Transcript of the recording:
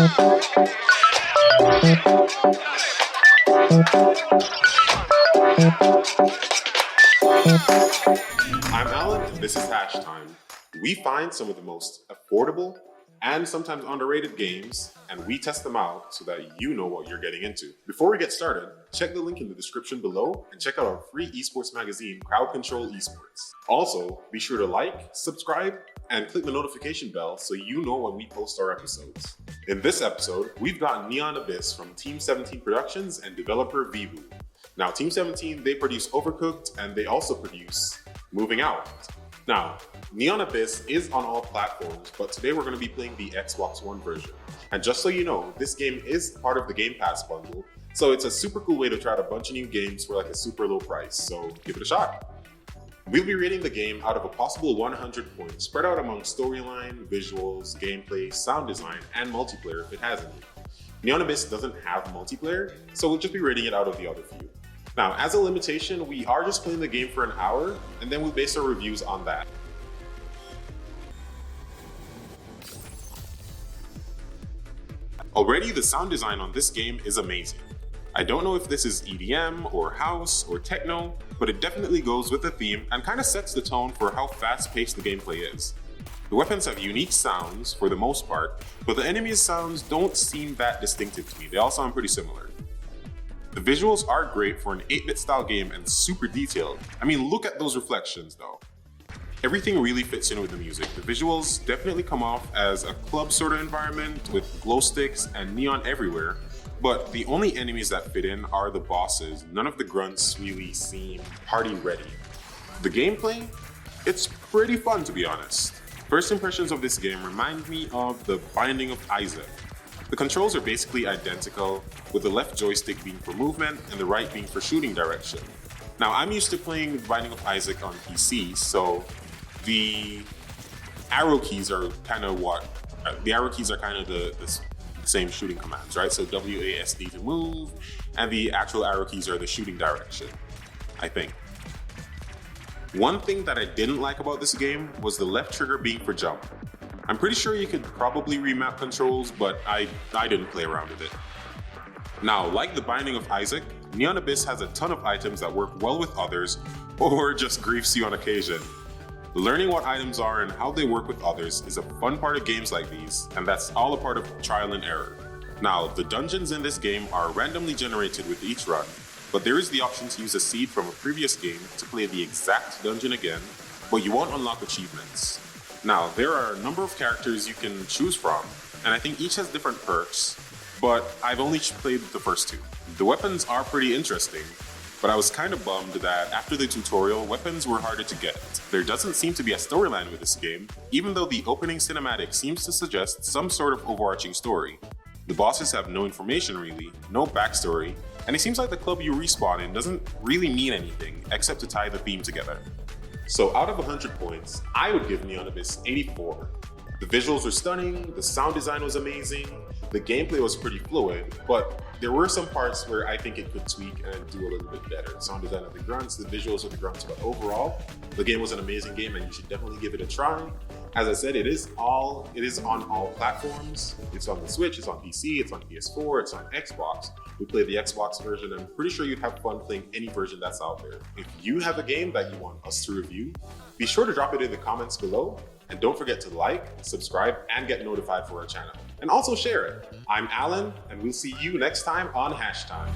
I'm Alan, and this is Hash Time. We find some of the most affordable and sometimes underrated games, and we test them out so that you know what you're getting into. Before we get started, check the link in the description below and check out our free esports magazine, Crowd Control Esports. Also, be sure to like, subscribe, and click the notification bell so you know when we post our episodes. In this episode, we've got Neon Abyss from Team 17 Productions and developer Vivu. Now, Team 17, they produce Overcooked, and they also produce Moving Out. Now, Neon Abyss is on all platforms, but today we're going to be playing the Xbox One version. And just so you know, this game is part of the Game Pass bundle, so it's a super cool way to try out a bunch of new games for like a super low price, so give it a shot. We'll be rating the game out of a possible 100 points, spread out among storyline, visuals, gameplay, sound design, and multiplayer if it has any. Neon Abyss doesn't have multiplayer, so we'll just be rating it out of the other few. Now, as a limitation, we are just playing the game for an hour, and then we'll base our reviews on that. Already, the sound design on this game is amazing. I don't know if this is EDM, or house, or techno, but it definitely goes with the theme and kind of sets the tone for how fast-paced the gameplay is. The weapons have unique sounds for the most part, but the enemies' sounds don't seem that distinctive to me. They all sound pretty similar. The visuals are great for an 8-bit style game and super detailed. I mean, look at those reflections though. Everything really fits in with the music. The visuals definitely come off as a club sort of environment with glow sticks and neon everywhere, but the only enemies that fit in are the bosses. None of the grunts really seem party ready. The gameplay? It's pretty fun, to be honest. First impressions of this game remind me of The Binding of Isaac. The controls are basically identical, with the left joystick being for movement and the right being for shooting direction. Now, I'm used to playing The Binding of Isaac on PC, so the arrow keys are kind of the same shooting commands, right? So WASD to move, and the actual arrow keys are the shooting direction, I think. One thing that I didn't like about this game was the left trigger being for jump. I'm pretty sure you could probably remap controls, but I didn't play around with it. Now, like The Binding of Isaac, Neon Abyss has a ton of items that work well with others, or just griefs you on occasion. Learning what items are and how they work with others is a fun part of games like these, and that's all a part of trial and error. Now, the dungeons in this game are randomly generated with each run, but there is the option to use a seed from a previous game to play the exact dungeon again, but you won't unlock achievements. Now, there are a number of characters you can choose from, and I think each has different perks, but I've only played the first two. The weapons are pretty interesting, but I was kind of bummed that after the tutorial, weapons were harder to get. There doesn't seem to be a storyline with this game, even though the opening cinematic seems to suggest some sort of overarching story. The bosses have no information really, no backstory, and it seems like the club you respawn in doesn't really mean anything except to tie the theme together. So out of 100 points, I would give Neon Abyss 84. The visuals were stunning, the sound design was amazing, the gameplay was pretty fluid, but there were some parts where I think it could tweak and do a little bit better. The sound design of the grunts, the visuals of the grunts, but overall, the game was an amazing game and you should definitely give it a try. As I said, it is on all platforms. It's on the Switch, it's on PC, it's on PS4, it's on Xbox. We played the Xbox version, and I'm pretty sure you'd have fun playing any version that's out there. If you have a game that you want us to review, be sure to drop it in the comments below, and don't forget to like, subscribe, and get notified for our channel. And also share it. I'm Alan, and we'll see you next time on Hash Time.